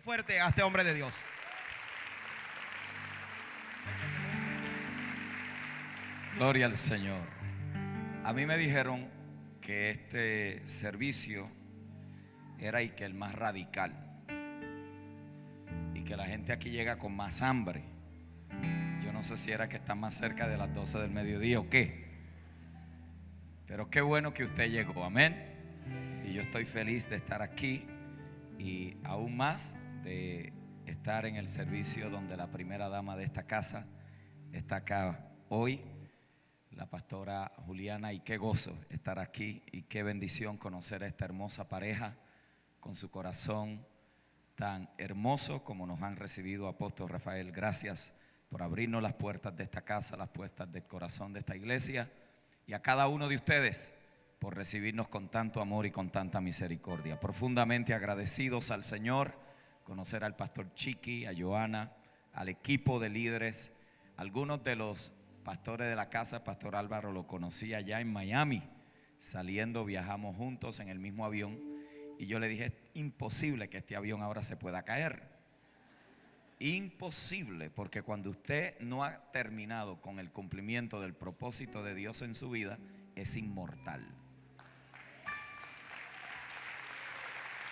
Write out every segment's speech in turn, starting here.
fuerte a este hombre de Dios. Gloria al Señor. A mí me dijeron que este servicio era y que el más radical, y que la gente aquí llega con más hambre. Yo no sé si era que está más cerca de las 12 del mediodía o qué, pero qué bueno que usted llegó, amén. Y yo estoy feliz de estar aquí y aún más de estar en el servicio donde la primera dama de esta casa está acá hoy, la pastora Juliana, y qué gozo estar aquí y qué bendición conocer a esta hermosa pareja con su corazón tan hermoso como nos han recibido. Apóstol Rafael, gracias por abrirnos las puertas de esta casa, las puertas del corazón de esta iglesia, y a cada uno de ustedes por recibirnos con tanto amor y con tanta misericordia. Profundamente agradecidos al Señor, conocer al pastor Chiqui, a Joana, al equipo de líderes, algunos de los pastores de la casa. Pastor Álvaro lo conocí allá en Miami, saliendo viajamos juntos en el mismo avión, y yo le dije: es imposible que este avión ahora se pueda caer. Imposible, porque cuando usted no ha terminado con el cumplimiento del propósito de Dios en su vida, es inmortal.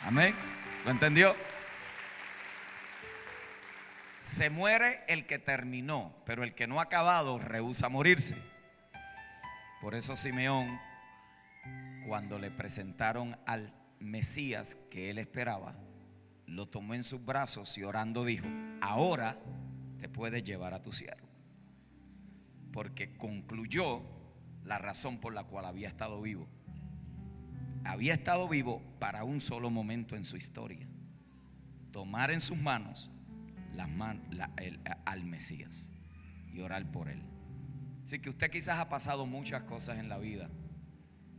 Amén. ¿Lo entendió? Se muere el que terminó, pero el que no ha acabado rehúsa morirse. Por eso Simeón, cuando le presentaron al Mesías que él esperaba, lo tomó en sus brazos y orando dijo: ahora te puedes llevar a tu siervo, porque concluyó la razón por la cual había estado vivo. Había estado vivo para un solo momento en su historia: tomar en sus manos al Mesías y orar por él. Así que usted quizás ha pasado muchas cosas en la vida,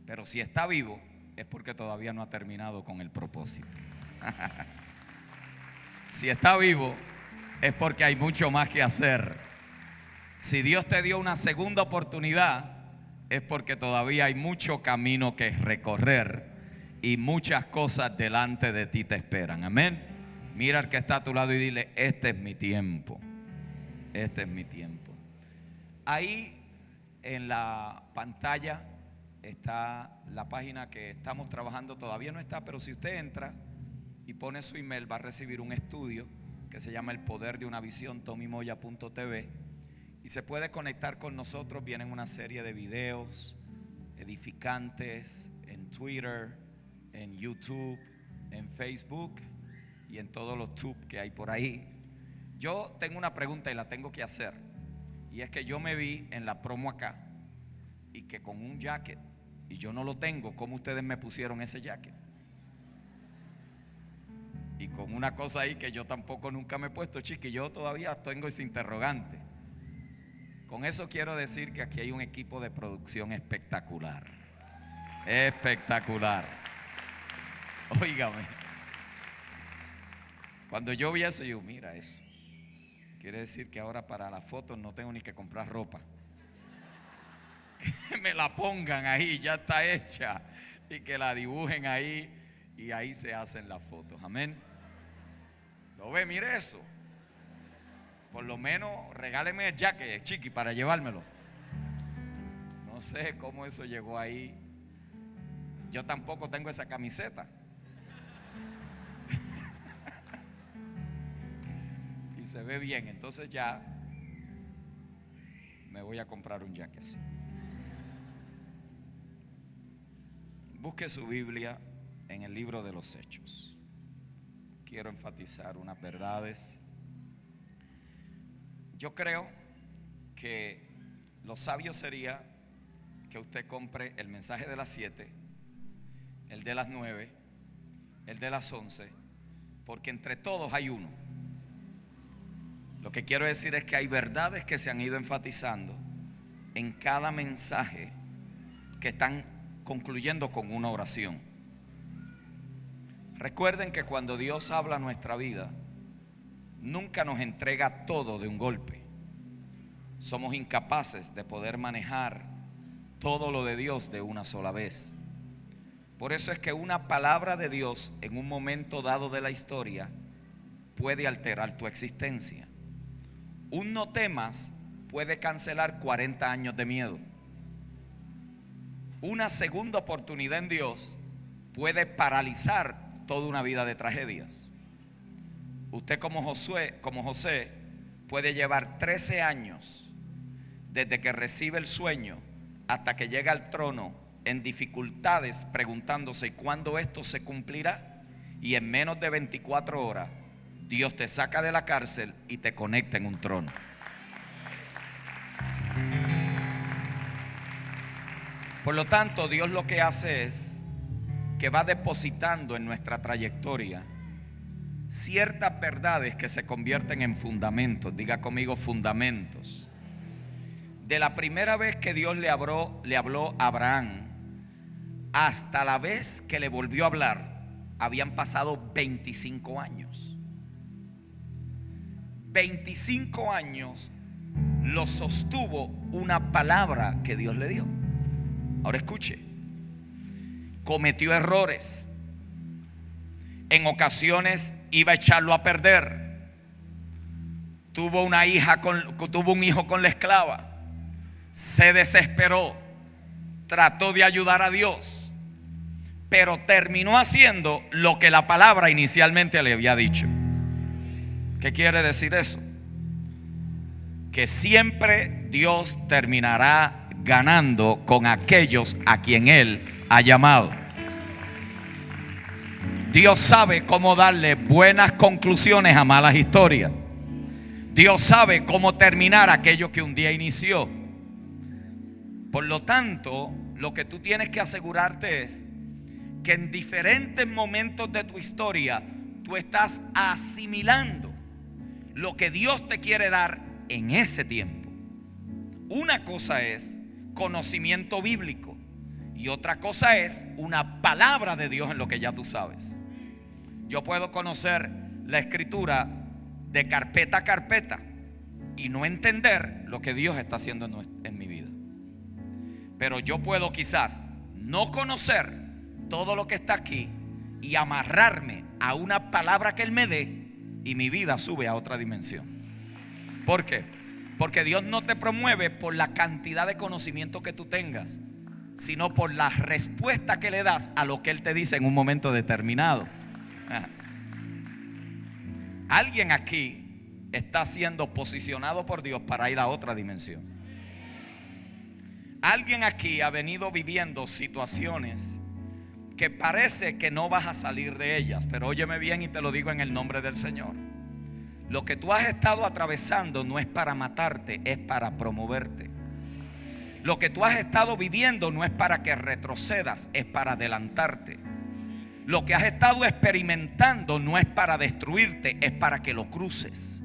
pero si está vivo es porque todavía no ha terminado con el propósito. Si está vivo es porque hay mucho más que hacer. Si Dios te dio una segunda oportunidad es porque todavía hay mucho camino que recorrer y muchas cosas delante de ti te esperan. Amén. Mira al que está a tu lado y dile: este es mi tiempo. Este es mi tiempo. Ahí en la pantalla está la página que estamos trabajando. Todavía no está, pero si usted entra y pone su email, va a recibir un estudio que se llama El Poder de una Visión, tommymoya.tv, y se puede conectar con nosotros. Vienen una serie de videos edificantes en Twitter, en YouTube, en Facebook y en todos los tubes que hay por ahí. Yo tengo una pregunta y la tengo que hacer, y es que yo me vi en la promo acá y que con un jacket, y yo no lo tengo. ¿Cómo ustedes me pusieron ese jacket? Y con una cosa ahí que yo tampoco nunca me he puesto, Chiqui, yo todavía tengo ese interrogante. Con eso quiero decir que aquí hay un equipo de producción espectacular. Espectacular. Óigame, cuando yo vi eso, yo: mira eso. Quiere decir que ahora para las fotos no tengo ni que comprar ropa. Que me la pongan ahí, ya está hecha, y que la dibujen ahí, y ahí se hacen las fotos. Amén. ¿Lo ve? Mire eso. Por lo menos regáleme el jacket, Chiqui, para llevármelo. No sé cómo eso llegó ahí. Yo tampoco tengo esa camiseta. Y se ve bien, entonces ya me voy a comprar un jacket así. Busque su Biblia en el libro de los Hechos. Quiero enfatizar unas verdades. Yo creo que lo sabio sería que usted compre el mensaje de las 7, el de las 9, el de las 11, porque entre todos hay uno. Lo que quiero decir es que hay verdades que se han ido enfatizando en cada mensaje, que están concluyendo con una oración. Recuerden que cuando Dios habla a nuestra vida, nunca nos entrega todo de un golpe. Somos incapaces de poder manejar todo lo de Dios de una sola vez. Por eso es que una palabra de Dios en un momento dado de la historia puede alterar tu existencia. Un no temas puede cancelar 40 años de miedo. Una segunda oportunidad en Dios puede paralizar toda una vida de tragedias. Usted como José puede llevar 13 años desde que recibe el sueño hasta que llega al trono en dificultades, preguntándose cuándo esto se cumplirá, y en menos de 24 horas Dios te saca de la cárcel y te conecta en un trono. Por lo tanto, Dios lo que hace es que va depositando en nuestra trayectoria ciertas verdades que se convierten en fundamentos. Diga conmigo, fundamentos. De la primera vez que Dios le habló a Abraham hasta la vez que le volvió a hablar, habían pasado 25 años. 25 años lo sostuvo una palabra que Dios le dio. Ahora escuche, cometió errores. En ocasiones iba a echarlo a perder. Tuvo un hijo con la esclava. Se desesperó. Trató de ayudar a Dios, pero terminó haciendo lo que la palabra inicialmente le había dicho. ¿Qué quiere decir eso? Que siempre Dios terminará ganando con aquellos a quien Él ha llamado. Dios sabe cómo darle buenas conclusiones a malas historias. Dios sabe cómo terminar aquello que un día inició. Por lo tanto, lo que tú tienes que asegurarte es que en diferentes momentos de tu historia tú estás asimilando lo que Dios te quiere dar en ese tiempo. Una cosa es conocimiento bíblico y otra cosa es una palabra de Dios en lo que ya tú sabes. Yo puedo conocer la escritura de carpeta a carpeta y no entender lo que Dios está haciendo en mi vida. Pero yo puedo quizás no conocer todo lo que está aquí y amarrarme a una palabra que Él me dé y mi vida sube a otra dimensión. ¿Por qué? Porque Dios no te promueve por la cantidad de conocimiento que tú tengas, sino por la respuesta que le das a lo que Él te dice en un momento determinado. Alguien aquí está siendo posicionado por Dios para ir a otra dimensión. Alguien aquí ha venido viviendo situaciones que parece que no vas a salir de ellas, pero óyeme bien y te lo digo en el nombre del Señor. Lo que tú has estado atravesando no es para matarte, es para promoverte. Lo que tú has estado viviendo no es para que retrocedas, es para adelantarte. Lo que has estado experimentando no es para destruirte, es para que lo cruces.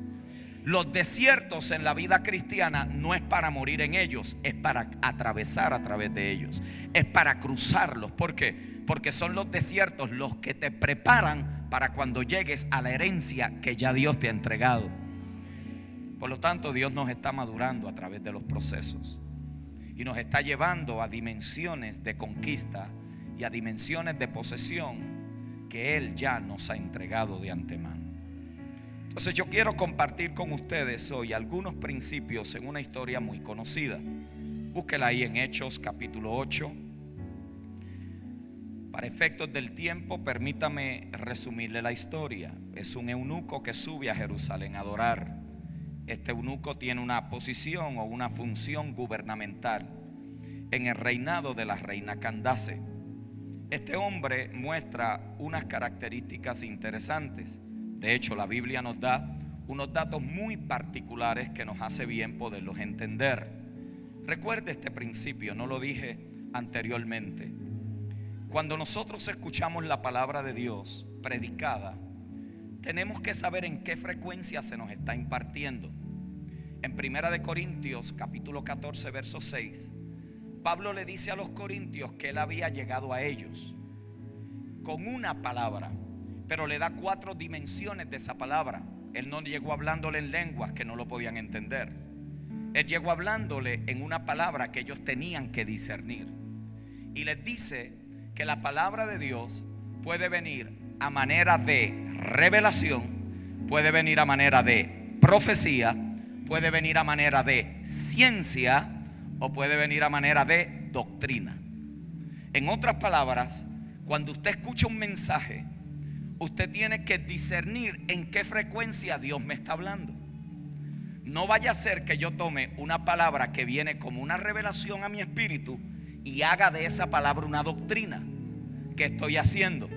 Los desiertos en la vida cristiana no es para morir en ellos, es para atravesar a través de ellos, es para cruzarlos. ¿Por qué? Porque son los desiertos los que te preparan para cuando llegues a la herencia que ya Dios te ha entregado. Por lo tanto, Dios nos está madurando a través de los procesos y nos está llevando a dimensiones de conquista y a dimensiones de posesión que Él ya nos ha entregado de antemano. Entonces yo quiero compartir con ustedes hoy algunos principios en una historia muy conocida. Búsquela ahí en Hechos capítulo 8. Para efectos del tiempo, permítame resumirle la historia. Es un eunuco que sube a Jerusalén a adorar. Este eunuco tiene una posición o una función gubernamental en el reinado de la reina Candace. Este hombre muestra unas características interesantes. De hecho, la Biblia nos da unos datos muy particulares que nos hace bien poderlos entender. Recuerde este principio, no lo dije anteriormente. Cuando nosotros escuchamos la palabra de Dios predicada, tenemos que saber en qué frecuencia se nos está impartiendo. En 1 Corintios capítulo 14 verso 6, Pablo le dice a los corintios que él había llegado a ellos con una palabra, pero le da 4 dimensiones de esa palabra. Él no llegó hablándole en lenguas que no lo podían entender. Él llegó hablándole en una palabra que ellos tenían que discernir. Y les dice que la palabra de Dios puede venir a manera de revelación, puede venir a manera de profecía, puede venir a manera de ciencia o puede venir a manera de doctrina. En otras palabras, cuando usted escucha un mensaje, usted tiene que discernir en qué frecuencia Dios me está hablando. No vaya a ser que yo tome una palabra que viene como una revelación a mi espíritu y haga de esa palabra una doctrina. ¿Qué estoy haciendo?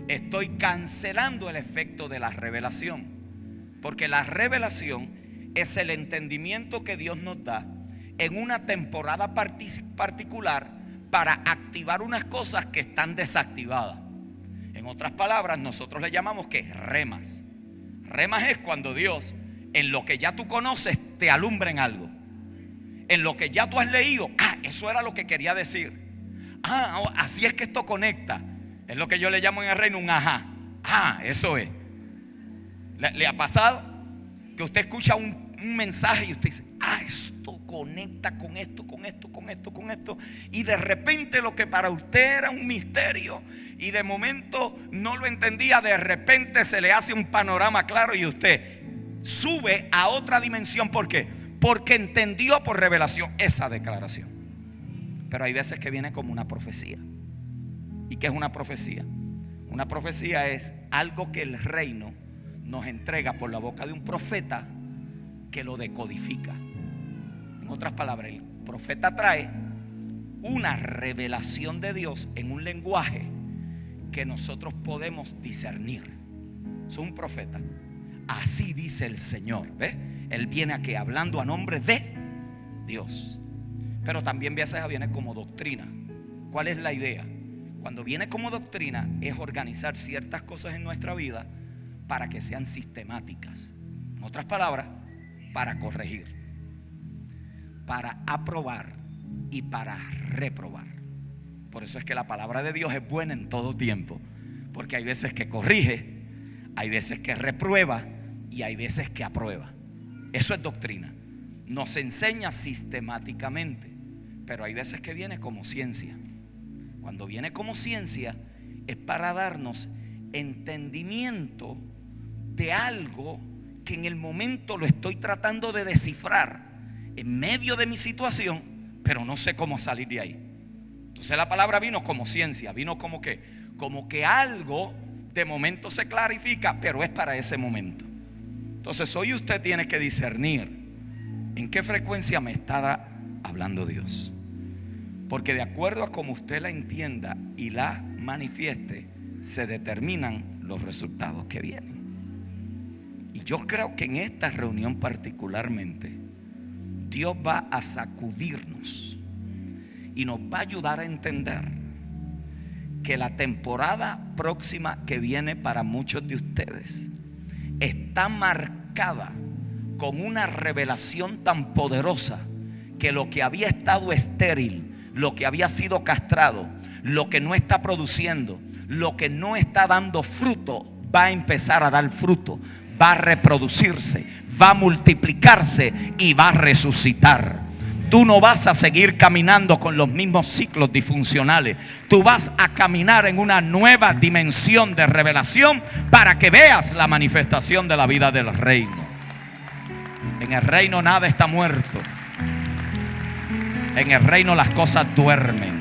Estoy cancelando el efecto de la revelación. Porque la revelación es el entendimiento que Dios nos da en una temporada particular para activar unas cosas que están desactivadas. En otras palabras, nosotros le llamamos que remas. Remas es cuando Dios, en lo que ya tú conoces, te alumbra en algo. En lo que ya tú has leído, eso era lo que quería decir. Así es que esto conecta. Es lo que yo le llamo en el reino un ajá. Eso es. ¿Le ha pasado? Que usted escucha un mensaje y usted dice, esto conecta con esto, con esto, con esto, con esto. Y de repente lo que para usted era un misterio y de momento no lo entendía, de repente se le hace un panorama claro y usted sube a otra dimensión. ¿Por qué? Porque entendió por revelación esa declaración. Pero hay veces que viene como una profecía. ¿Y qué es una profecía? Una profecía es algo que el reino nos entrega por la boca de un profeta que lo decodifica. En otras palabras, el profeta trae una revelación de Dios en un lenguaje que nosotros podemos discernir. Es un profeta. Así dice el Señor. ¿Ves? Él viene aquí hablando a nombre de Dios. Pero también a veces viene como doctrina. ¿Cuál es la idea? Cuando viene como doctrina es organizar ciertas cosas en nuestra vida para que sean sistemáticas. En otras palabras, para corregir, para aprobar y para reprobar. Por eso es que la palabra de Dios es buena en todo tiempo, porque hay veces que corrige, hay veces que reprueba y hay veces que aprueba. Eso es doctrina. Nos enseña sistemáticamente, pero hay veces que viene como ciencia. Cuando viene como ciencia es para darnos entendimiento de algo que en el momento lo estoy tratando de descifrar en medio de mi situación, pero no sé cómo salir de ahí. Entonces la palabra vino como ciencia, vino como que algo de momento se clarifica, pero es para ese momento. Entonces hoy usted tiene que discernir en qué frecuencia me está hablando Dios, porque de acuerdo a cómo usted la entienda y la manifieste, se determinan los resultados que vienen. Y yo creo que en esta reunión particularmente Dios va a sacudirnos y nos va a ayudar a entender que la temporada próxima que viene para muchos de ustedes está marcada con una revelación tan poderosa que lo que había estado estéril, lo que había sido castrado, lo que no está produciendo, lo que no está dando fruto, va a empezar a dar fruto, va a reproducirse, va a multiplicarse y va a resucitar. Tú no vas a seguir caminando con los mismos ciclos disfuncionales. Tú vas a caminar en una nueva dimensión de revelación para que veas la manifestación de la vida del reino. En el reino nada está muerto. En el reino las cosas duermen.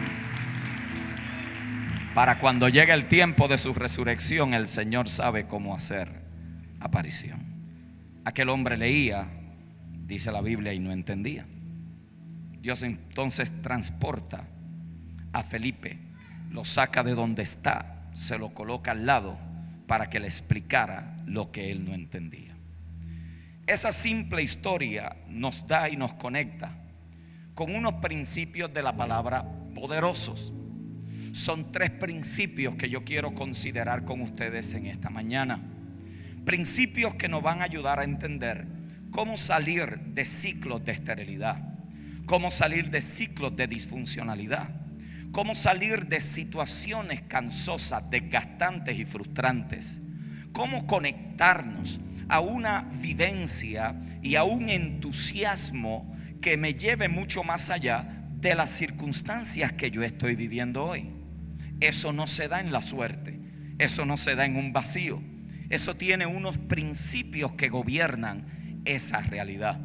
Para cuando llegue el tiempo de su resurrección, el Señor sabe cómo hacer aparición. Aquel hombre leía, dice la Biblia, y no entendía. Dios entonces transporta a Felipe, lo saca de donde está, se lo coloca al lado para que le explicara lo que él no entendía. Esa simple historia nos da y nos conecta con unos principios de la palabra poderosos. Son 3 principios que yo quiero considerar con ustedes en esta mañana. Principios que nos van a ayudar a entender cómo salir de ciclos de esterilidad, cómo salir de ciclos de disfuncionalidad, cómo salir de situaciones cansosas, desgastantes y frustrantes, cómo conectarnos a una vivencia y a un entusiasmo que me lleve mucho más allá de las circunstancias que yo estoy viviendo hoy. Eso no se da en la suerte, eso no se da en un vacío, Eso tiene unos principios que gobiernan esa realidad.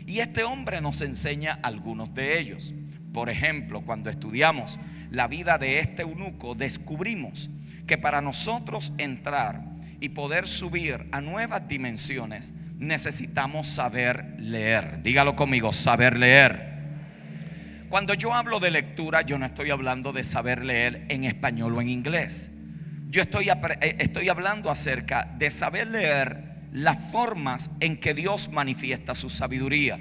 Y este hombre nos enseña algunos de ellos. Por ejemplo, cuando estudiamos la vida de este eunuco, descubrimos que para nosotros entrar y poder subir a nuevas dimensiones, necesitamos saber leer. Dígalo conmigo, saber leer. Cuando yo hablo de lectura, yo no estoy hablando de saber leer en español o en inglés. Yo estoy hablando acerca de saber leer las formas en que Dios manifiesta su sabiduría,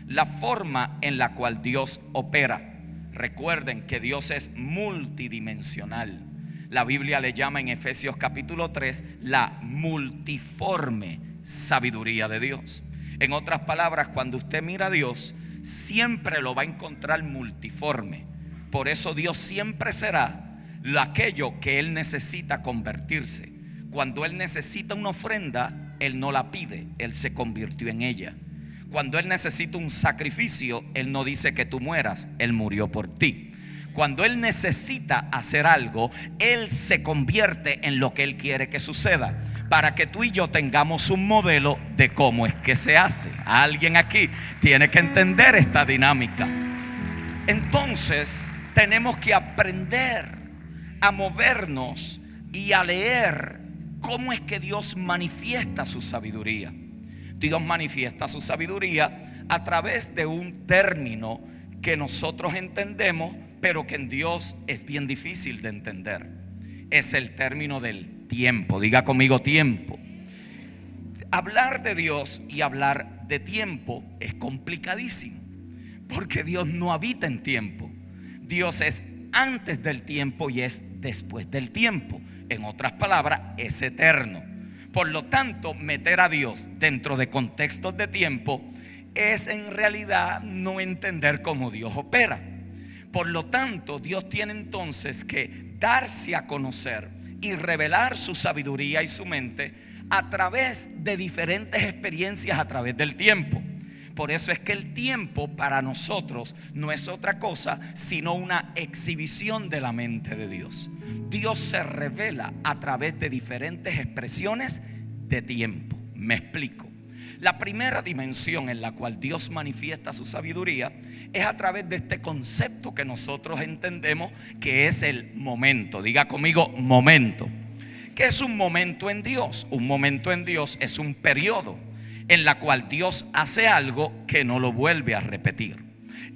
la forma en la cual Dios opera. Recuerden que Dios es multidimensional. La Biblia le llama en Efesios capítulo 3 la multiforme sabiduría de Dios. En otras palabras, cuando usted mira a Dios, siempre lo va a encontrar multiforme. Por eso Dios siempre será aquello que Él necesita convertirse. Cuando Él necesita una ofrenda, Él no la pide, Él se convirtió en ella. Cuando Él necesita un sacrificio, Él no dice que tú mueras, Él murió por ti. Cuando Él necesita hacer algo, Él se convierte en lo que Él quiere que suceda, para que tú y yo tengamos un modelo de cómo es que se hace. Alguien aquí tiene que entender esta dinámica. Entonces tenemos que aprender a movernos y a leer cómo es que Dios manifiesta su sabiduría. Dios manifiesta su sabiduría a través de un término que nosotros entendemos, pero que en Dios es bien difícil de entender. Es el término del tiempo. Diga conmigo, tiempo. Hablar de Dios y hablar de tiempo es complicadísimo, porque Dios no habita en tiempo. Dios es antes del tiempo y es después del tiempo. En otras palabras, es eterno. Por lo tanto, meter a Dios dentro de contextos de tiempo es en realidad no entender cómo Dios opera. Por lo tanto, Dios tiene entonces que darse a conocer y revelar su sabiduría y su mente a través de diferentes experiencias a través del tiempo. Por eso es que el tiempo para nosotros no es otra cosa sino una exhibición de la mente de Dios. Dios se revela a través de diferentes expresiones de tiempo. Me explico. La primera dimensión en la cual Dios manifiesta su sabiduría es a través de este concepto que nosotros entendemos que es el momento. Diga conmigo, momento. ¿Qué es un momento en Dios? Un momento en Dios es un periodo en la cual Dios hace algo que no lo vuelve a repetir.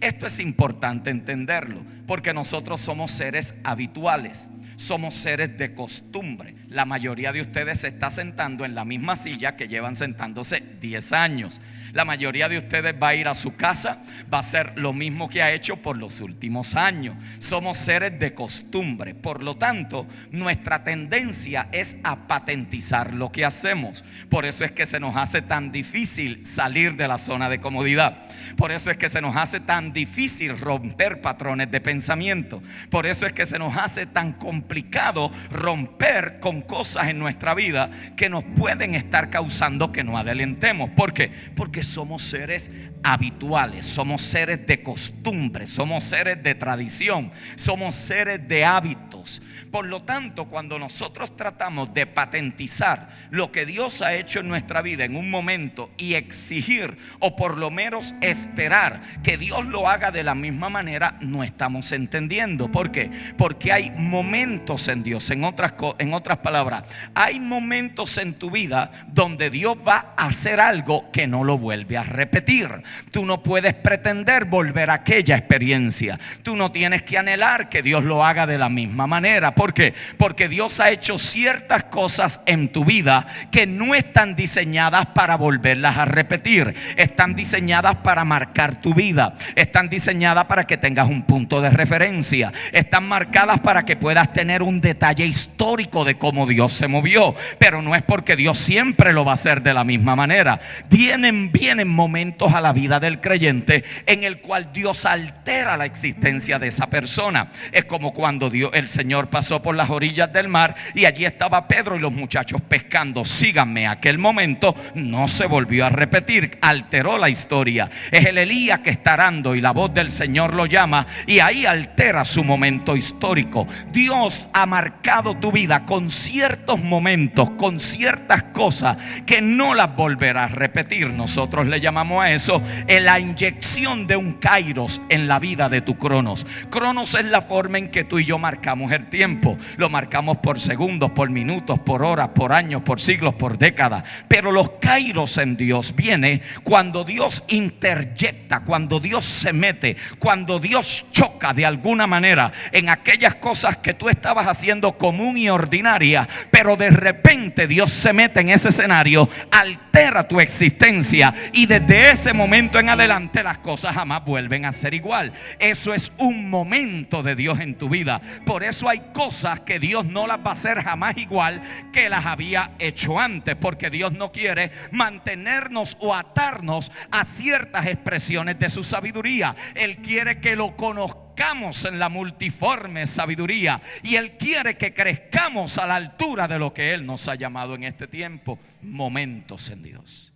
Esto es importante entenderlo, porque nosotros somos seres habituales, somos seres de costumbre. La mayoría de ustedes se está sentando en la misma silla que llevan sentándose 10 años. La mayoría de ustedes va a ir a su casa, va a hacer lo mismo que ha hecho por los últimos años. Somos seres de costumbre. Por lo tanto, nuestra tendencia es a patentizar lo que hacemos. Por eso es que se nos hace tan difícil salir de la zona de comodidad. Por eso es que se nos hace tan difícil romper patrones de pensamiento. Por eso es que se nos hace tan complicado romper con cosas en nuestra vida que nos pueden estar causando que no adelantemos. ¿Por qué? Porque somos seres habituales, somos seres de costumbre, somos seres de tradición, somos seres de hábitos. Por lo tanto, cuando nosotros tratamos de patentizar lo que Dios ha hecho en nuestra vida en un momento y exigir o por lo menos esperar que Dios lo haga de la misma manera, no estamos entendiendo. ¿Por qué? Porque hay momentos en Dios. En otras palabras, hay momentos en tu vida donde Dios va a hacer algo que no lo vuelve a repetir. Tú no puedes pretender volver a aquella experiencia. Tú no tienes que anhelar que Dios lo haga de la misma manera. ¿Por qué? Porque Dios ha hecho ciertas cosas en tu vida que no están diseñadas para volverlas a repetir. Están diseñadas para marcar tu vida. Están diseñadas para que tengas un punto de referencia. Están marcadas para que puedas tener un detalle histórico de cómo Dios se movió. Pero no es porque Dios siempre lo va a hacer de la misma manera. Vienen momentos a la vida del creyente en el cual Dios altera la existencia de esa persona. Es como cuando el Señor pasó por las orillas del mar y allí estaba Pedro y los muchachos pescando. Síganme, aquel momento no se volvió a repetir, alteró la historia. Es el Elías que está arando y la voz del Señor lo llama y ahí altera su momento histórico. Dios ha marcado tu vida con ciertos momentos, con ciertas cosas que no las volverá a repetir. Nosotros le llamamos a eso la inyección de un kairos en la vida de tu cronos. Cronos es la forma en que tú y yo marcamos el tiempo. Lo marcamos por segundos, por minutos, por horas, por años, por siglos, por décadas. Pero los kairos en Dios viene cuando Dios interyecta, cuando Dios se mete, cuando Dios choca de alguna manera en aquellas cosas que tú estabas haciendo común y ordinaria, pero de repente Dios se mete en ese escenario, altera tu existencia y desde ese momento en adelante las cosas jamás vuelven a ser igual. Eso es un momento de Dios en tu vida. Por eso hay cosas que Dios no las va a hacer jamás igual que las había hecho antes, porque Dios no quiere mantenernos o atarnos a ciertas expresiones de su sabiduría. Él quiere que lo conozcamos en la multiforme sabiduría y Él quiere que crezcamos a la altura de lo que Él nos ha llamado en este tiempo. Momentos en Dios.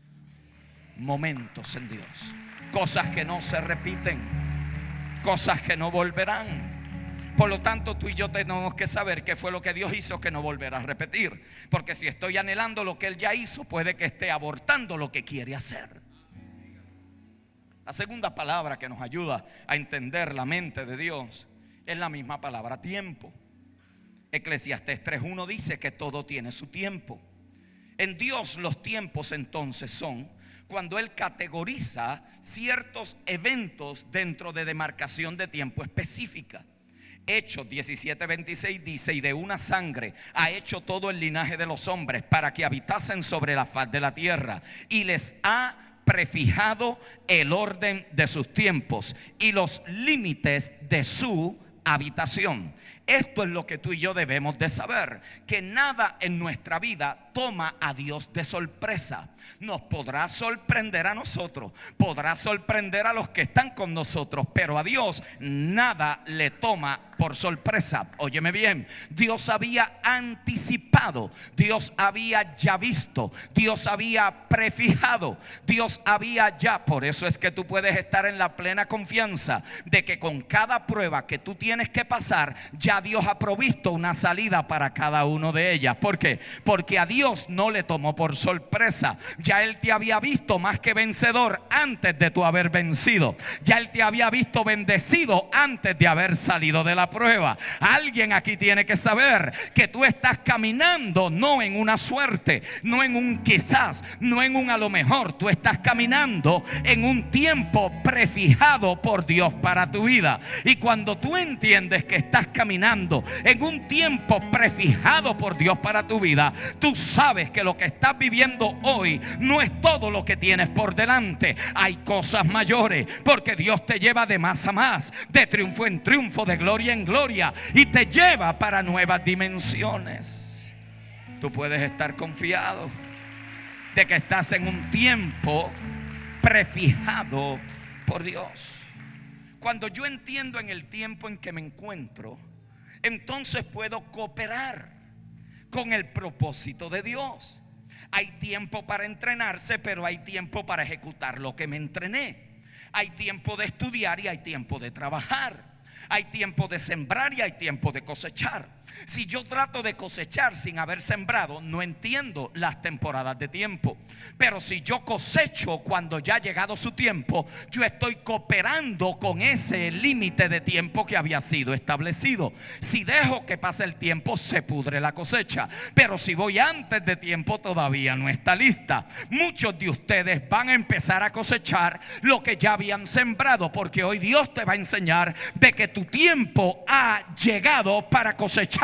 Momentos en Dios. Cosas que no se repiten, cosas que no volverán. Por lo tanto, tú y yo tenemos que saber qué fue lo que Dios hizo que no volverá a repetir. Porque si estoy anhelando lo que Él ya hizo, puede que esté abortando lo que quiere hacer. La segunda palabra que nos ayuda a entender la mente de Dios es la misma palabra tiempo. Eclesiastés 3:1 dice que todo tiene su tiempo. En Dios los tiempos entonces son cuando Él categoriza ciertos eventos dentro de demarcación de tiempo específica. Hechos 17:26 dice: y de una sangre ha hecho todo el linaje de los hombres para que habitasen sobre la faz de la tierra, y les ha prefijado el orden de sus tiempos y los límites de su habitación. Esto es lo que tú y yo debemos de saber, que nada en nuestra vida toma a Dios de sorpresa. Nos podrá sorprender a nosotros, podrá sorprender a los que están con nosotros, pero a Dios nada le toma por sorpresa. Óyeme bien, Dios había anticipado, Dios había ya visto, Dios había prefijado, Dios había ya. Por eso es que tú puedes estar en la plena confianza de que con cada prueba que tú tienes que pasar, ya Dios ha provisto una salida para cada uno de ellas. ¿Por qué? Porque a Dios no le tomó por sorpresa. Ya Él te había visto más que vencedor antes de tú haber vencido. Ya Él te había visto bendecido antes de haber salido de la prueba. Alguien aquí tiene que saber que tú estás caminando no en una suerte, no en un quizás, no en un a lo mejor. Tú estás caminando en un tiempo prefijado por Dios para tu vida. Y cuando tú entiendes que estás caminando en un tiempo prefijado por Dios para tu vida, tú sabes que lo que estás viviendo hoy no es todo lo que tienes por delante. Hay cosas mayores, porque Dios te lleva de más a más, de triunfo en triunfo, de gloria en gloria, y te lleva para nuevas dimensiones. Tú puedes estar confiado de que estás en un tiempo prefijado por Dios. Cuando yo entiendo en el tiempo en que me encuentro, entonces puedo cooperar con el propósito de Dios. Hay tiempo para entrenarse, pero hay tiempo para ejecutar lo que me entrené. Hay tiempo de estudiar y hay tiempo de trabajar. Hay tiempo de sembrar y hay tiempo de cosechar. Si yo trato de cosechar sin haber sembrado, no entiendo las temporadas de tiempo. Pero si yo cosecho cuando ya ha llegado su tiempo, yo estoy cooperando con ese límite de tiempo que había sido establecido. Si dejo que pase el tiempo, se pudre la cosecha. Pero si voy antes de tiempo, todavía no está lista. Muchos de ustedes van a empezar a cosechar lo que ya habían sembrado, porque hoy Dios te va a enseñar de que tu tiempo ha llegado para cosechar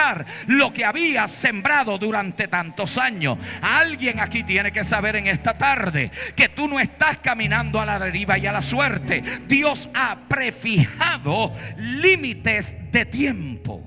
lo que habías sembrado durante tantos años. Alguien aquí tiene que saber en esta tarde que tú no estás caminando a la deriva y a la suerte. Dios ha prefijado límites de tiempo.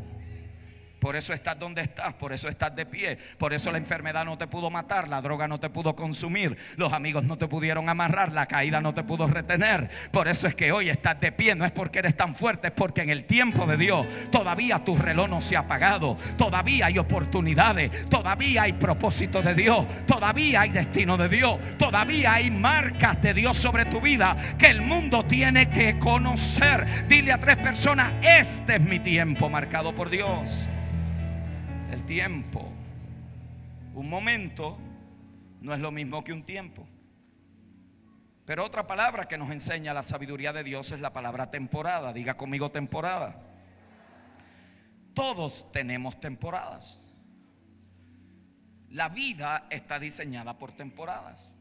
Por eso estás donde estás, por eso estás de pie. Por eso la enfermedad no te pudo matar, la droga no te pudo consumir, los amigos no te pudieron amarrar, la caída no te pudo retener. Por eso es que hoy estás de pie. No es porque eres tan fuerte, es porque en el tiempo de Dios todavía tu reloj no se ha apagado. Todavía hay oportunidades, todavía hay propósito de Dios, todavía hay destino de Dios, todavía hay marcas de Dios sobre tu vida que el mundo tiene que conocer. Dile a 3 personas: este es mi tiempo marcado por Dios. El tiempo, un momento, no es lo mismo que un tiempo. Pero otra palabra que nos enseña la sabiduría de Dios es la palabra temporada. Diga conmigo: temporada. Todos tenemos temporadas. La vida está diseñada por temporadas.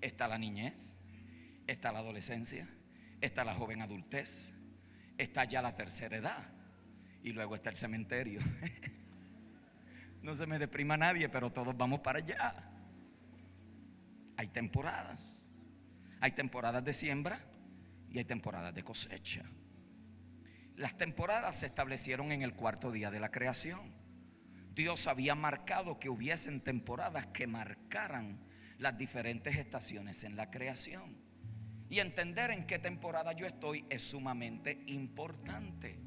Está la niñez, está la adolescencia, está la joven adultez, está ya la tercera edad y luego está el cementerio. No se me deprima nadie, pero todos vamos para allá. Hay temporadas. Hay temporadas de siembra y hay temporadas de cosecha. Las temporadas se establecieron en el 4º día de la creación. Dios había marcado que hubiesen temporadas que marcaran las diferentes estaciones en la creación. Y entender en qué temporada yo estoy es sumamente importante.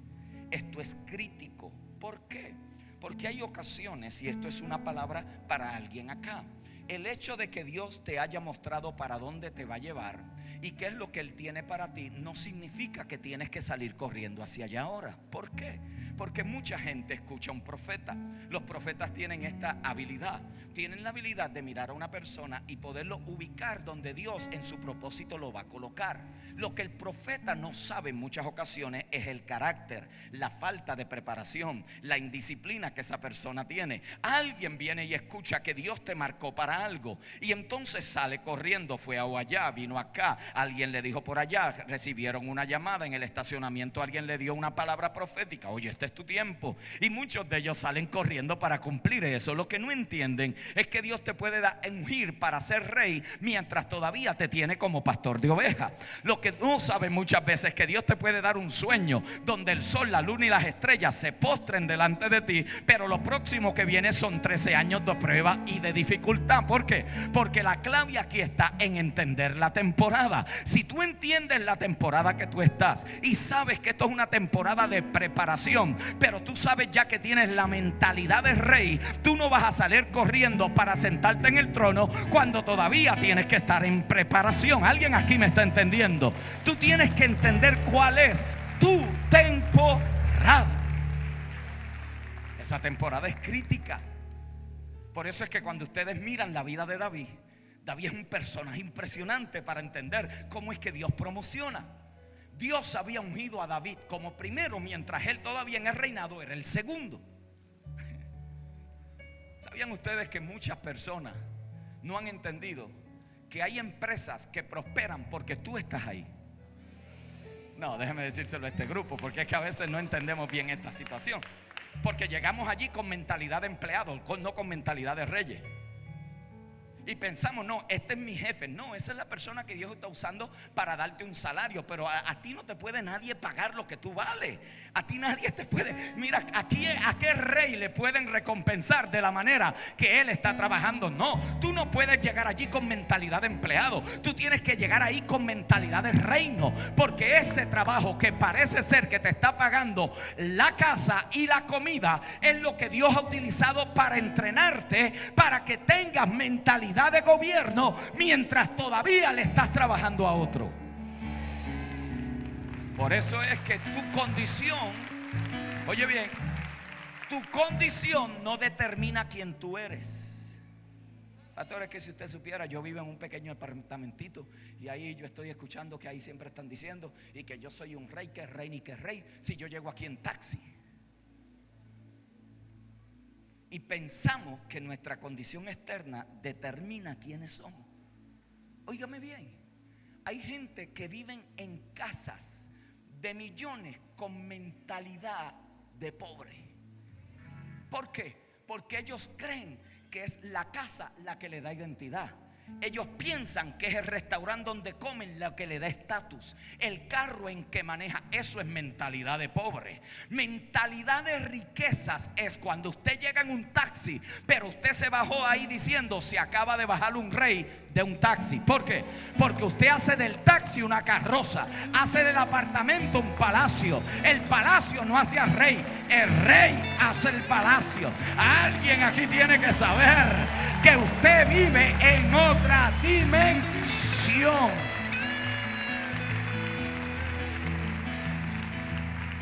Esto es crítico. ¿Por qué? Porque hay ocasiones, y esto es una palabra para alguien acá, el hecho de que Dios te haya mostrado para dónde te va a llevar y qué es lo que Él tiene para ti, no significa que tienes que salir corriendo hacia allá ahora. ¿Por qué? Porque mucha gente escucha a un profeta. Los profetas tienen esta habilidad. Tienen la habilidad de mirar a una persona y poderlo ubicar donde Dios en su propósito lo va a colocar. Lo que el profeta no sabe en muchas ocasiones es el carácter, la falta de preparación, la indisciplina que esa persona tiene. Alguien viene y escucha que Dios te marcó para algo y entonces sale corriendo. Fue a allá, vino acá, alguien le dijo por allá, recibieron una llamada en el estacionamiento, alguien le dio una palabra profética: oye, este es tu tiempo. Y muchos de ellos salen corriendo para cumplir eso. Lo que no entienden es que Dios te puede ungir para ser rey mientras todavía te tiene como pastor de ovejas. Lo que no saben muchas veces es que Dios te puede dar un sueño donde el sol, la luna y las estrellas se postren delante de ti, pero lo próximo que viene son 13 años de prueba y de dificultad. ¿Por qué? Porque la clave aquí está en entender la temporada. Si tú entiendes la temporada que tú estás y sabes que esto es una temporada de preparación, pero tú sabes ya que tienes la mentalidad de rey, tú no vas a salir corriendo para sentarte en el trono cuando todavía tienes que estar en preparación. ¿Alguien aquí me está entendiendo? Tú tienes que entender cuál es tu temporada. Esa temporada es crítica. Por eso es que cuando ustedes miran la vida de David, David es un personaje impresionante para entender cómo es que Dios promociona. Dios había ungido a David como primero, mientras él todavía en el reinado era el segundo. ¿Sabían ustedes que muchas personas no han entendido que hay empresas que prosperan porque tú estás ahí? No, déjeme decírselo a este grupo, porque es que a veces no entendemos bien esta situación. Porque llegamos allí con mentalidad de empleados, no con mentalidad de reyes. Y pensamos: no, este es mi jefe. No, esa es la persona que Dios está usando para darte un salario. Pero a ti no te puede nadie pagar lo que tú vales. A ti nadie te puede. Mira, aquí a qué rey le pueden recompensar de la manera que él está trabajando. No, tú no puedes llegar allí con mentalidad de empleado. Tú tienes que llegar ahí con mentalidad de reino. Porque ese trabajo que parece ser que te está pagando la casa y la comida es lo que Dios ha utilizado para entrenarte, para que tengas mentalidad de gobierno mientras todavía le estás trabajando a otro. Por eso es que tu condición, oye bien, tu condición no determina quién tú eres. Pastor, es que si usted supiera, yo vivo en un pequeño apartamentito y ahí yo estoy escuchando que ahí siempre están diciendo y que yo soy un rey, que rey ni que rey, si yo llego aquí en taxi. Y pensamos que nuestra condición externa determina quiénes somos. Óigame bien, hay gente que viven en casas de millones con mentalidad de pobre. ¿Por qué? Porque ellos creen que es la casa la que le da identidad. Ellos piensan que es el restaurante donde comen lo que le da estatus, el carro en que maneja. Eso es mentalidad de pobre. Mentalidad de riquezas es cuando usted llega en un taxi, pero usted se bajó ahí diciendo: se acaba de bajar un rey de un taxi. ¿Por qué? Porque usted hace del taxi una carroza, hace del apartamento un palacio. El palacio no hace al rey, el rey hace el palacio. Alguien aquí tiene que saber que usted vive en otra dimensión.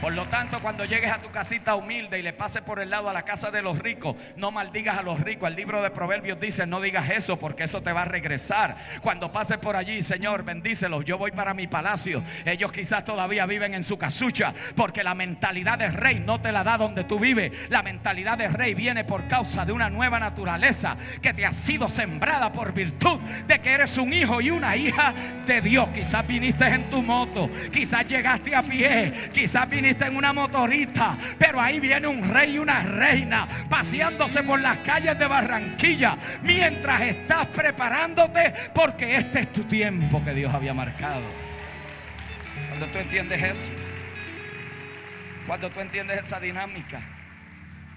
Por lo tanto, cuando llegues a tu casita humilde y le pases por el lado a la casa de los ricos, no maldigas a los ricos. El libro de Proverbios dice: no digas eso, porque eso te va a regresar. Cuando pases por allí: Señor, bendícelos, yo voy para mi palacio. Ellos quizás todavía viven en su casucha, porque la mentalidad de rey no te la da donde tú vives. La mentalidad de rey viene por causa de una nueva naturaleza que te ha sido sembrada por virtud de que eres un hijo y una hija de Dios. Quizás viniste en tu moto, quizás llegaste a pie, quizás viniste en una motorita, pero ahí viene un rey y una reina paseándose por las calles de Barranquilla mientras estás preparándote, porque este es tu tiempo que Dios había marcado. Cuando tú entiendes eso, cuando tú entiendes esa dinámica,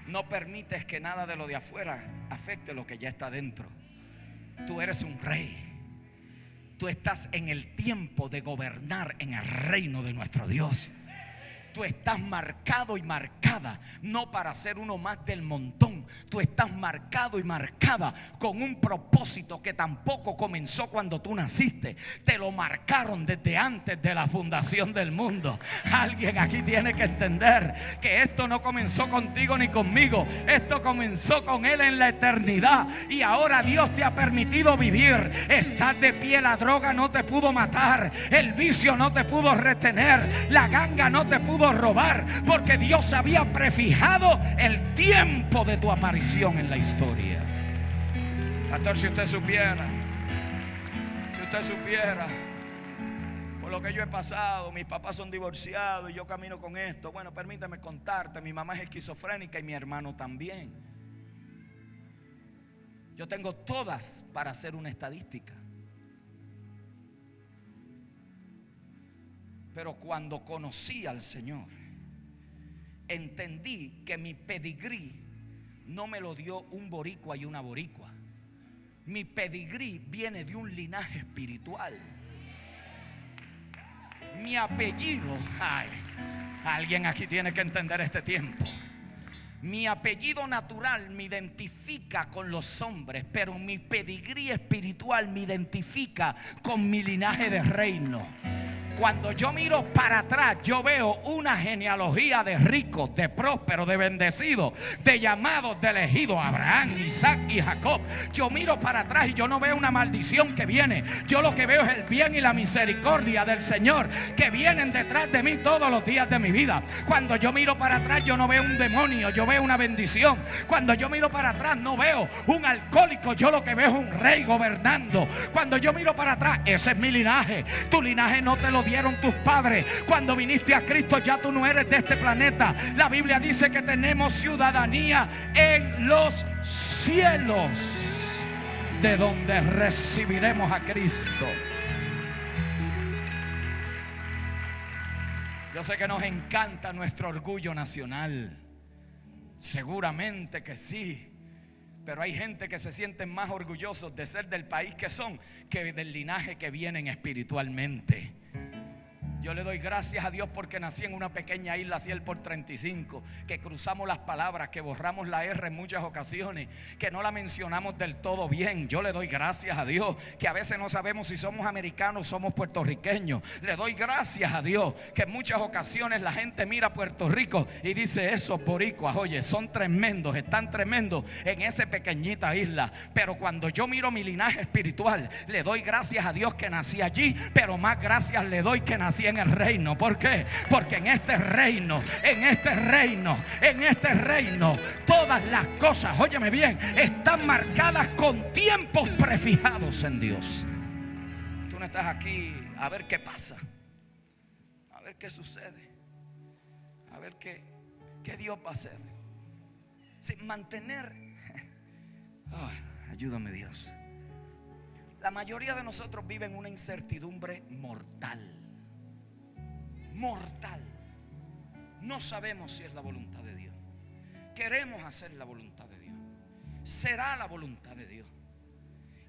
no permites que nada de lo de afuera afecte lo que ya está dentro. Tú eres un rey. Tú estás en el tiempo de gobernar en el reino de nuestro Dios. Tú estás marcado y marcada no para ser uno más del montón. Tú estás marcado y marcada con un propósito que tampoco comenzó cuando tú naciste. Te lo marcaron desde antes de la fundación del mundo. Alguien aquí tiene que entender que esto no comenzó contigo ni conmigo. Esto comenzó con Él en la eternidad. Y ahora Dios te ha permitido vivir. Estás de pie, la droga no te pudo matar. El vicio no te pudo retener. La ganga no te pudo robar, porque Dios había prefijado el tiempo de tu aparición en la historia. Pastor, si usted supiera por lo que yo he pasado. Mis papás son divorciados y yo camino con esto. Bueno, permítame contarte: mi mamá es esquizofrénica y mi hermano también. Yo tengo todas para hacer una estadística. Pero cuando conocí al Señor, entendí que mi pedigrí no me lo dio un boricua y una boricua. Mi pedigrí viene de un linaje espiritual. Mi apellido, alguien aquí tiene que entender este tiempo. Mi apellido natural me identifica con los hombres, pero mi pedigrí espiritual me identifica con mi linaje de reino. Cuando yo miro para atrás, yo veo una genealogía de ricos, de prósperos, de bendecidos, de llamados, de elegidos: Abraham, Isaac y Jacob. Yo miro para atrás y yo no veo una maldición que viene. Yo lo que veo es el bien y la misericordia del Señor que vienen detrás de mí todos los días de mi vida. Cuando yo miro para atrás, yo no veo un demonio, yo veo una bendición. Cuando yo miro para atrás, no veo un alcohólico, yo lo que veo es un rey gobernando. Cuando yo miro para atrás, ese es mi linaje. Tu linaje no te lo dieron tus padres. Cuando viniste a Cristo, ya tú no eres de este planeta. La Biblia dice que tenemos ciudadanía en los cielos, de donde recibiremos a Cristo. Yo sé que nos encanta nuestro orgullo nacional. Seguramente que sí. Pero hay gente que se sienten más orgullosos de ser del país que son que del linaje que vienen espiritualmente. Yo le doy gracias a Dios porque nací en una pequeña isla, Ciel por 35, que cruzamos las palabras, que borramos la R en muchas ocasiones, que no la mencionamos del todo bien. Yo le doy gracias a Dios que a veces no sabemos si somos americanos o somos puertorriqueños. Le doy gracias a Dios que en muchas ocasiones la gente mira a Puerto Rico y dice: esos boricuas, oye, son tremendos, están tremendos en esa pequeñita isla. Pero cuando yo miro mi linaje espiritual, le doy gracias a Dios que nací allí, pero más gracias le doy que nací en el reino. ¿Por qué? Porque en este reino, todas las cosas, óyeme bien, están marcadas con tiempos prefijados en Dios. Tú no estás aquí a ver qué pasa, a ver qué sucede, a ver qué Dios va a hacer. Sin mantener, ayúdame Dios. La mayoría de nosotros viven una incertidumbre mortal. Mortal. No sabemos si es la voluntad de Dios. Queremos hacer la voluntad de Dios. Será la voluntad de Dios.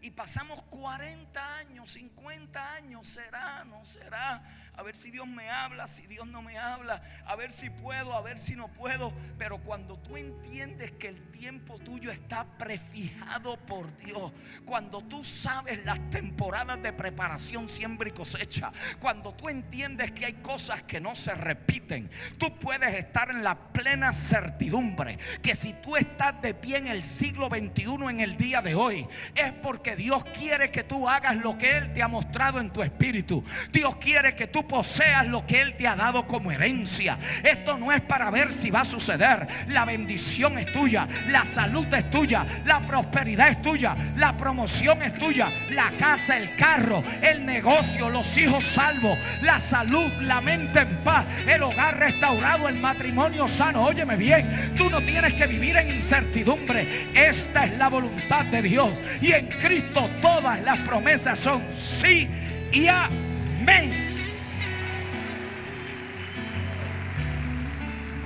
Y pasamos 40 años, 50 años, será, no será, a ver si Dios me habla, si Dios no me habla, a ver si puedo, a ver si no puedo. Pero cuando tú entiendes que el tiempo tuyo está prefijado por Dios, cuando tú sabes las temporadas de preparación, siembra y cosecha, cuando tú entiendes que hay cosas que no se repiten, tú puedes estar en la plena certidumbre que si tú estás de pie en el siglo XXI en el día de hoy, es porque Dios quiere que tú hagas lo que Él te ha mostrado en tu espíritu. Dios quiere que tú poseas lo que Él te ha dado como herencia. Esto no es para ver si va a suceder. La bendición es tuya, la salud es tuya, la prosperidad es tuya, la promoción es tuya, la casa, el carro, el negocio, los hijos salvos, la salud, la mente en paz, el hogar restaurado, el matrimonio sano. Óyeme bien, tú no tienes que vivir en incertidumbre. Esta es la voluntad de Dios, y en Cristo todas las promesas son sí y amén.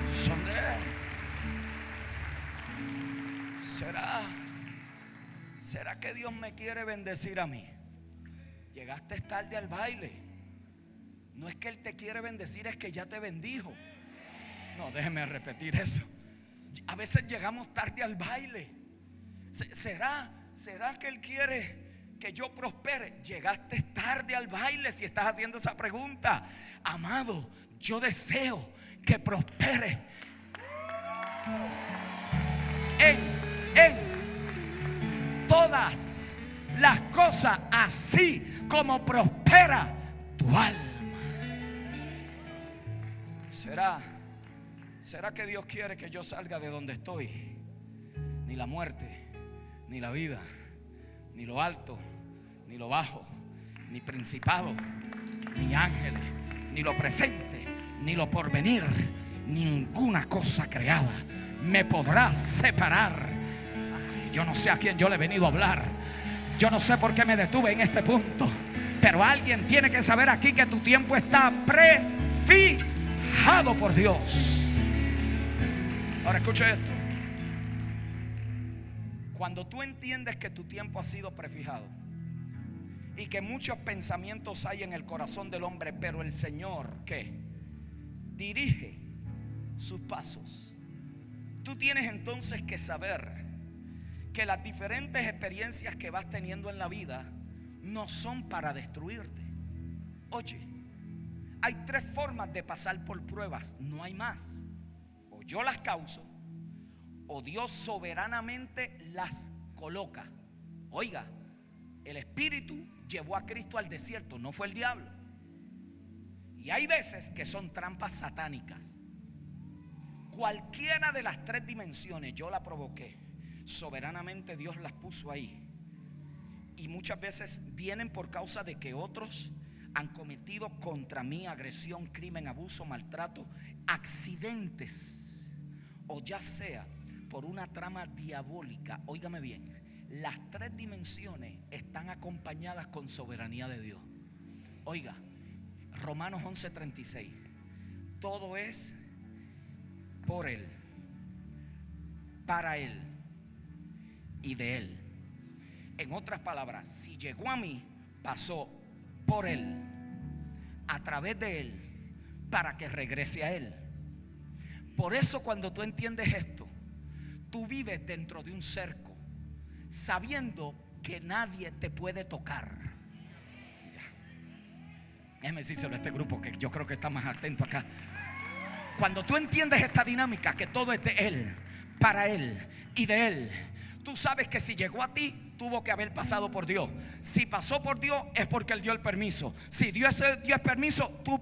Son de Él. ¿Será que Dios me quiere bendecir a mí? Llegaste tarde al baile. No es que Él te quiere bendecir, es que ya te bendijo. No, déjeme repetir eso. A veces llegamos tarde al baile. ¿Será que Él quiere que yo prospere? Llegaste tarde al baile si estás haciendo esa pregunta. Amado, yo deseo que prospere en todas las cosas, así como prospera tu alma. ¿Será que Dios quiere que yo salga de donde estoy? Ni la muerte, ni la vida, ni lo alto, ni lo bajo, ni principado, ni ángeles, ni lo presente, ni lo porvenir, ninguna cosa creada me podrá separar. Ay, yo no sé a quién yo le he venido a hablar. Yo no sé por qué me detuve en este punto, pero alguien tiene que saber aquí que tu tiempo está prefijado por Dios. Ahora escucha esto. Cuando tú entiendes que tu tiempo ha sido prefijado y que muchos pensamientos hay en el corazón del hombre, pero el Señor, ¿qué? Dirige sus pasos. Tú tienes entonces que saber que las diferentes experiencias que vas teniendo en la vida no son para destruirte. Oye, hay 3 formas de pasar por pruebas, no hay más. O yo las causo, o Dios soberanamente las coloca. Oiga, el Espíritu llevó a Cristo al desierto, no fue el diablo. Y hay veces que son trampas satánicas. Cualquiera de las 3 dimensiones yo la provoqué. Soberanamente Dios las puso ahí. Y muchas veces vienen por causa de que otros han cometido contra mí agresión, crimen, abuso, maltrato, accidentes, o ya sea por una trama diabólica. Óigame bien, las 3 dimensiones están acompañadas con soberanía de Dios. Oiga, Romanos 11:36. Todo es por Él, para Él y de Él. En otras palabras, si llegó a mí, pasó por Él, a través de Él, para que regrese a Él. Por eso cuando tú entiendes esto, tú vives dentro de un cerco, sabiendo que nadie te puede tocar. Ya. Déjame decírselo a este grupo, que yo creo que está más atento acá. Cuando tú entiendes esta dinámica, que todo es de Él, para Él y de Él, tú sabes que si llegó a ti, tuvo que haber pasado por Dios. Si pasó por Dios, es porque Él dio el permiso. Si Dios dio el permiso, tú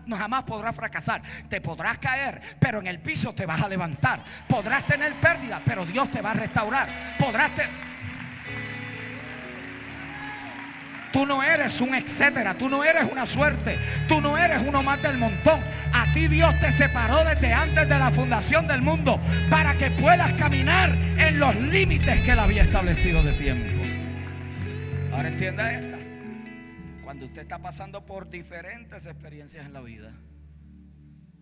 jamás podrás fracasar. Te podrás caer, pero en el piso te vas a levantar. Podrás tener pérdida, pero Dios te va a restaurar. Tú no eres un etcétera, tú no eres una suerte, tú no eres uno más del montón. A ti Dios te separó desde antes de la fundación del mundo para que puedas caminar en los límites que Él había establecido de tiempo. Ahora entienda esta. Cuando usted está pasando por diferentes experiencias en la vida,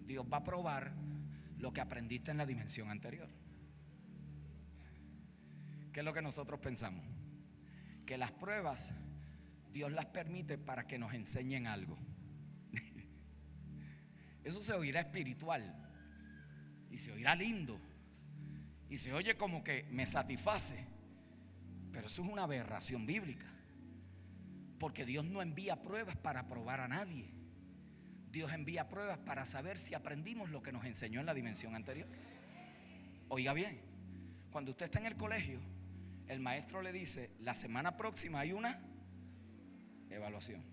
Dios va a probar lo que aprendiste en la dimensión anterior. ¿Qué es lo que nosotros pensamos? Que las pruebas Dios las permite para que nos enseñen algo. Eso se oirá espiritual y se oirá lindo y se oye como que me satisface, pero eso es una aberración bíblica, porque Dios no envía pruebas para probar a nadie. Dios envía pruebas para saber si aprendimos lo que nos enseñó en la dimensión anterior. Oiga bien, cuando usted está en el colegio, el maestro le dice: la semana próxima hay una evaluación.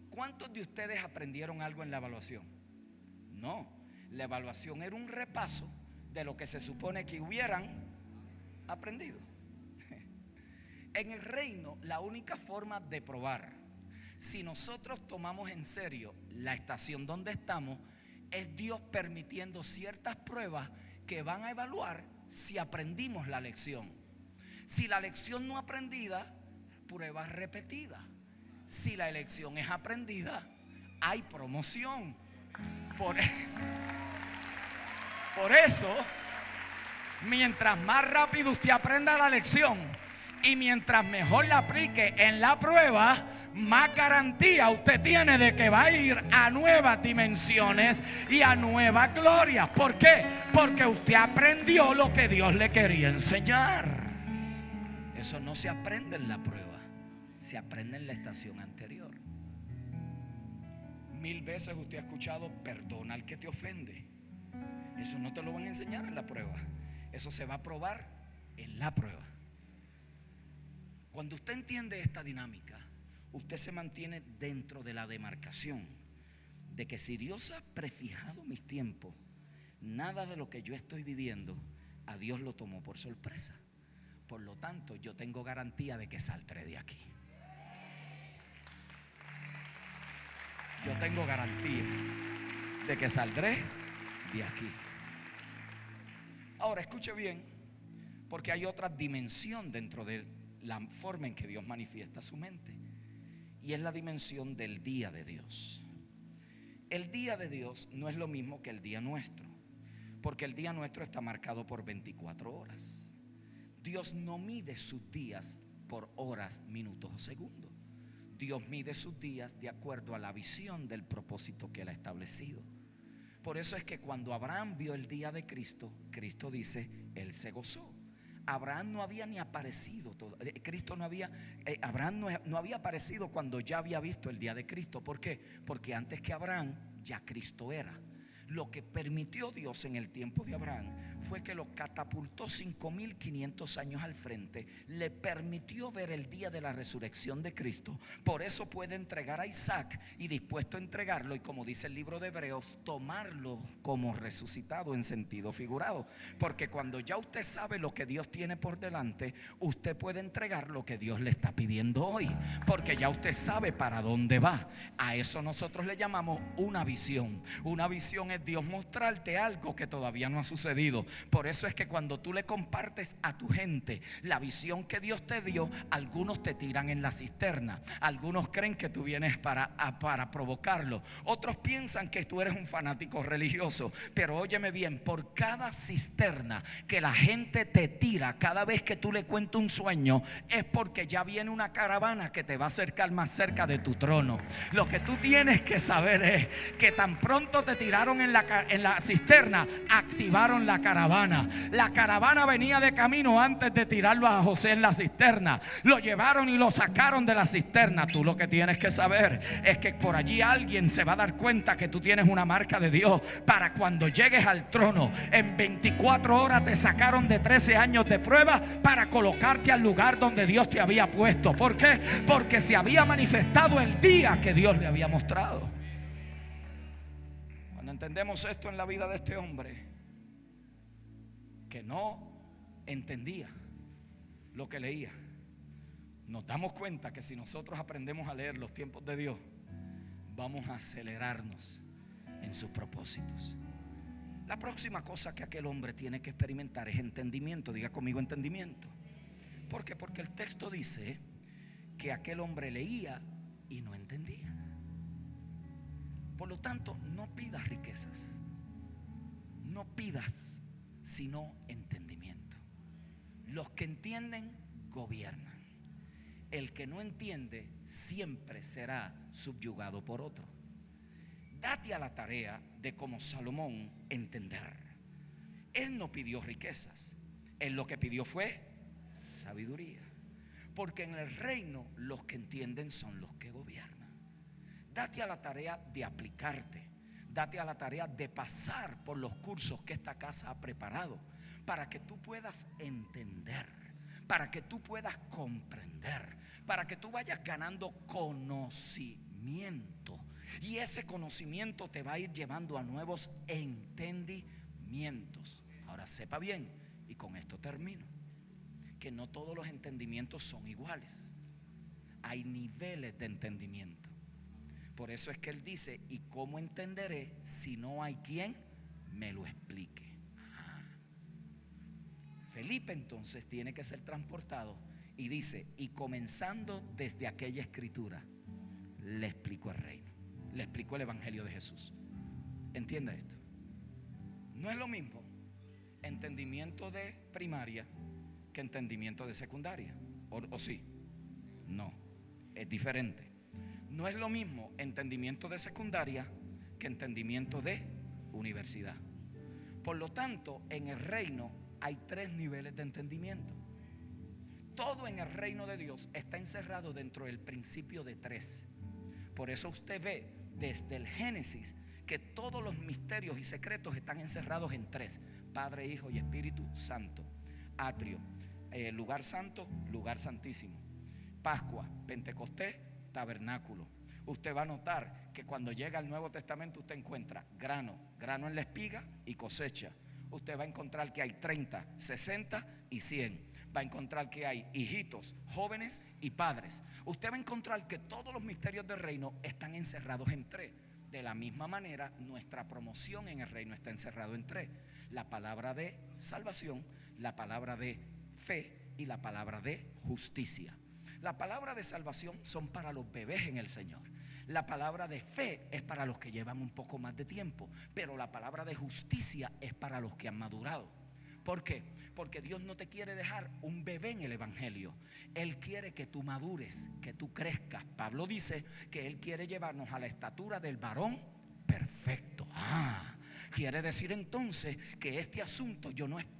¿Cuántos de ustedes aprendieron algo en la evaluación? No, la evaluación era un repaso de lo que se supone que hubieran aprendido. En el reino, la única forma de probar si nosotros tomamos en serio la estación donde estamos es Dios permitiendo ciertas pruebas que van a evaluar si aprendimos la lección. Si la lección no aprendida, pruebas repetidas. Si la lección es aprendida, hay promoción. Por eso, mientras más rápido usted aprenda la lección y mientras mejor la aplique en la prueba, más garantía usted tiene de que va a ir a nuevas dimensiones y a nuevas glorias. ¿Por qué? Porque usted aprendió lo que Dios le quería enseñar. Eso no se aprende en la prueba, se aprende en la estación anterior. 1000 veces usted ha escuchado: perdona al que te ofende. Eso no te lo van a enseñar en la prueba, eso se va a probar en la prueba. Cuando usted entiende esta dinámica, usted se mantiene dentro de la demarcación de que si Dios ha prefijado mis tiempos, nada de lo que yo estoy viviendo a Dios lo tomó por sorpresa. Por lo tanto, yo tengo garantía de que saldré de aquí. Yo tengo garantía de que saldré de aquí. Ahora escuche bien, porque hay otra dimensión dentro de la forma en que Dios manifiesta su mente, y es la dimensión del día de Dios. El día de Dios no es lo mismo que el día nuestro, porque el día nuestro está marcado por 24 horas. Dios no mide sus días por horas, minutos o segundos. Dios mide sus días de acuerdo a la visión del propósito que Él ha establecido. Por eso es que cuando Abraham vio el día de Cristo, Cristo dice: Él se gozó. Abraham no había ni aparecido, Abraham no había aparecido cuando ya había visto el día de Cristo. ¿Por qué? Porque antes que Abraham ya Cristo era. Lo que permitió Dios en el tiempo de Abraham fue que lo catapultó 5500 años al frente. Le permitió ver el día de la resurrección de Cristo. Por eso puede entregar a Isaac, y dispuesto a entregarlo, y como dice el libro de Hebreos, tomarlo como resucitado en sentido figurado. Porque cuando ya usted sabe lo que Dios tiene por delante, usted puede entregar lo que Dios le está pidiendo hoy, porque ya usted sabe para dónde va. A eso nosotros le llamamos una visión. Una visión es Dios mostrarte algo que todavía no ha sucedido. Por eso es que cuando tú le compartes a tu gente la visión que Dios te dio, algunos te tiran en la cisterna, algunos creen que tú vienes para provocarlo, otros piensan que tú eres un fanático religioso. Pero óyeme bien, por cada cisterna que la gente te tira cada vez que tú le cuentas un sueño, es porque ya viene una caravana que te va a acercar más cerca de tu trono. Lo que tú tienes que saber es que tan pronto te tiraron en la cisterna, activaron la caravana. La caravana venía de camino antes de tirarlo a José en la cisterna. Lo llevaron y lo sacaron de la cisterna. Tú lo que tienes que saber es que por allí alguien se va a dar cuenta que tú tienes una marca de Dios, para cuando llegues al trono. En 24 horas te sacaron de 13 años de prueba para colocarte al lugar donde Dios te había puesto. ¿Por qué? Porque se había manifestado el día que Dios le había mostrado. Cuando entendemos esto en la vida de este hombre, que no entendía lo que leía, nos damos cuenta que si nosotros aprendemos a leer los tiempos de Dios, vamos a acelerarnos en sus propósitos. La próxima cosa que aquel hombre tiene que experimentar es entendimiento. Diga conmigo: entendimiento. ¿Por qué? Porque el texto dice que aquel hombre leía y no entendía. Por lo tanto, no pidas riquezas, no pidas sino entendimiento. Los que entienden gobiernan. El que no entiende siempre será subyugado por otro. Date a la tarea de, como Salomón, entender. Él no pidió riquezas, él lo que pidió fue sabiduría. Porque en el reino los que entienden son los que gobiernan. Date a la tarea de aplicarte. Date a la tarea de pasar por los cursos que esta casa ha preparado para que tú puedas entender, para que tú puedas comprender, para que tú vayas ganando conocimiento. Y ese conocimiento te va a ir llevando a nuevos entendimientos. Ahora sepa bien, y con esto termino, que no todos los entendimientos son iguales. Hay niveles de entendimiento. Por eso es que él dice: ¿y cómo entenderé si no hay quien me lo explique? Felipe entonces tiene que ser transportado y dice: y comenzando desde aquella escritura, le explicó el reino, le explicó el evangelio de Jesús. Entienda esto. No es lo mismo entendimiento de primaria que entendimiento de secundaria. ¿O sí? No, es diferente. No es lo mismo entendimiento de secundaria que entendimiento de universidad. Por lo tanto, en el reino hay 3 niveles de entendimiento. Todo en el reino de Dios está encerrado dentro del principio de 3. Por eso usted ve desde el Génesis que todos los misterios y secretos están encerrados en 3: Padre, Hijo y Espíritu Santo. Atrio, lugar santo, lugar santísimo. Pascua, Pentecostés, tabernáculo. Usted va a notar que cuando llega al Nuevo Testamento usted encuentra grano en la espiga y cosecha. Usted va a encontrar que hay 30, 60 y 100. Va a encontrar que hay hijitos, jóvenes y padres. Usted va a encontrar que todos los misterios del reino están encerrados en 3. De la misma manera, nuestra promoción en el reino está encerrado en 3: la palabra de salvación, la palabra de fe y la palabra de justicia. La palabra de salvación son para los bebés en el Señor. La palabra de fe es para los que llevan un poco más de tiempo. Pero la palabra de justicia es para los que han madurado. ¿Por qué? Porque Dios no te quiere dejar un bebé en el evangelio. Él quiere que tú madures, que tú crezcas. Pablo dice que Él quiere llevarnos a la estatura del varón perfecto. Quiere decir entonces que este asunto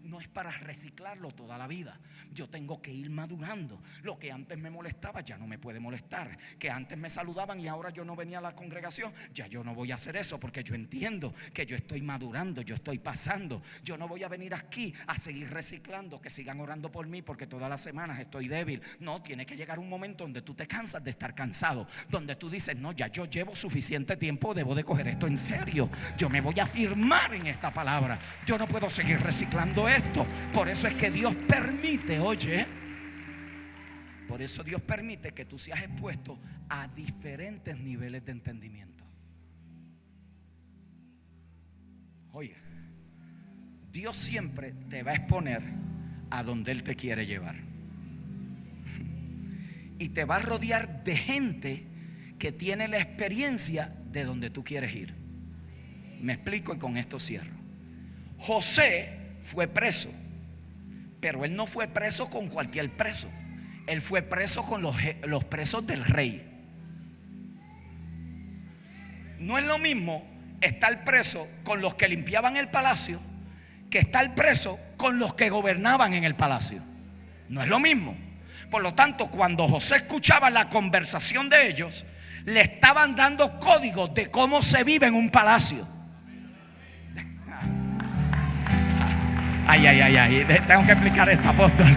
no es para reciclarlo toda la vida. Yo tengo que ir madurando. Lo que antes me molestaba ya no me puede molestar. Que antes me saludaban y ahora yo no venía a la congregación, ya yo no voy a hacer eso, porque yo entiendo que yo estoy madurando, yo estoy pasando. Yo no voy a venir aquí a seguir reciclando, que sigan orando por mí porque todas las semanas estoy débil. No, tiene que llegar un momento donde tú te cansas de estar cansado, donde tú dices: no, ya yo llevo suficiente tiempo, debo de coger esto en serio. Yo me voy a firmar en esta palabra. Yo no puedo seguir reciclando esto. Por eso es que Dios permite, oye, por eso Dios permite que tú seas expuesto a diferentes niveles de entendimiento. Oye, Dios siempre te va a exponer a donde Él te quiere llevar. Y te va a rodear de gente que tiene la experiencia de donde tú quieres ir. Me explico y con esto cierro. José fue preso, pero él no fue preso con cualquier preso. Él fue preso con los presos del rey. No es lo mismo estar preso con los que limpiaban el palacio que estar preso con los que gobernaban en el palacio. No es lo mismo. Por lo tanto, cuando José escuchaba la conversación de ellos, le estaban dando códigos de cómo se vive en un palacio. Ay, tengo que explicar esto, apóstol.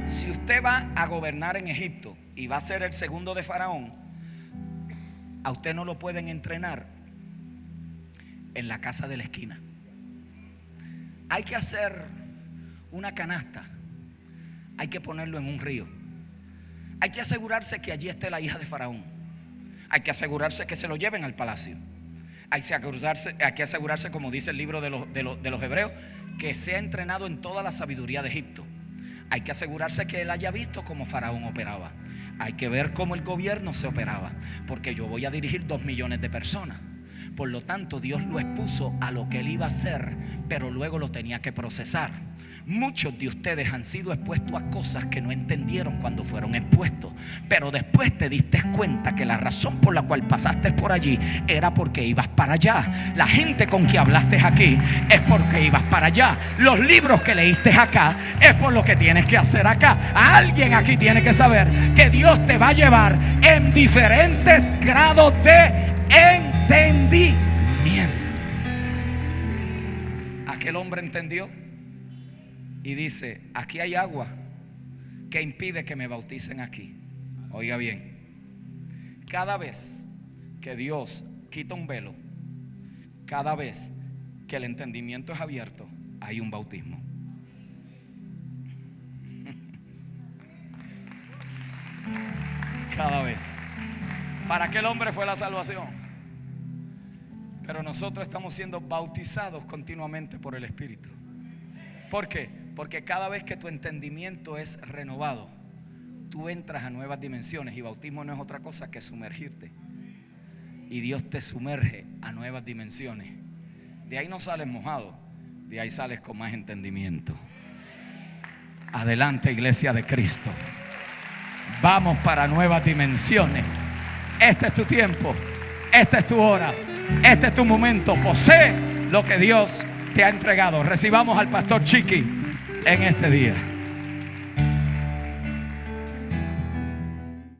Si usted va a gobernar en Egipto y va a ser el segundo de Faraón, a usted no lo pueden entrenar en la casa de la esquina. Hay que hacer una canasta, hay que ponerlo en un río. Hay que asegurarse que allí esté la hija de Faraón. Hay que asegurarse que se lo lleven al palacio. Hay que asegurarse, como dice el libro de los Hebreos, que sea entrenado en toda la sabiduría de Egipto. Hay que asegurarse que él haya visto cómo Faraón operaba. Hay que ver cómo el gobierno se operaba, porque yo voy a dirigir 2 millones de personas. Por lo tanto, Dios lo expuso a lo que él iba a hacer, pero luego lo tenía que procesar. Muchos de ustedes han sido expuestos a cosas que no entendieron cuando fueron expuestos, pero después te diste cuenta que la razón por la cual pasaste por allí era porque ibas para allá. La gente con que hablaste aquí es porque ibas para allá. Los libros que leíste acá es por lo que tienes que hacer acá. Alguien aquí tiene que saber que Dios te va a llevar en diferentes grados de entendimiento. Aquel hombre entendió y dice: aquí hay agua que impide que me bauticen aquí. Oiga bien, cada vez que Dios quita un velo, cada vez que el entendimiento es abierto, hay un bautismo. Cada vez. Para aquel hombre fue la salvación, pero nosotros estamos siendo bautizados continuamente por el Espíritu. ¿Por qué? Porque cada vez que tu entendimiento es renovado, tú entras a nuevas dimensiones. Y bautismo no es otra cosa que sumergirte. Y Dios te sumerge a nuevas dimensiones. De ahí no sales mojado, de ahí sales con más entendimiento. Adelante, iglesia de Cristo. Vamos para nuevas dimensiones. Este es tu tiempo, esta es tu hora, este es tu momento. Posee lo que Dios te ha entregado. Recibamos al pastor Chiqui en este día.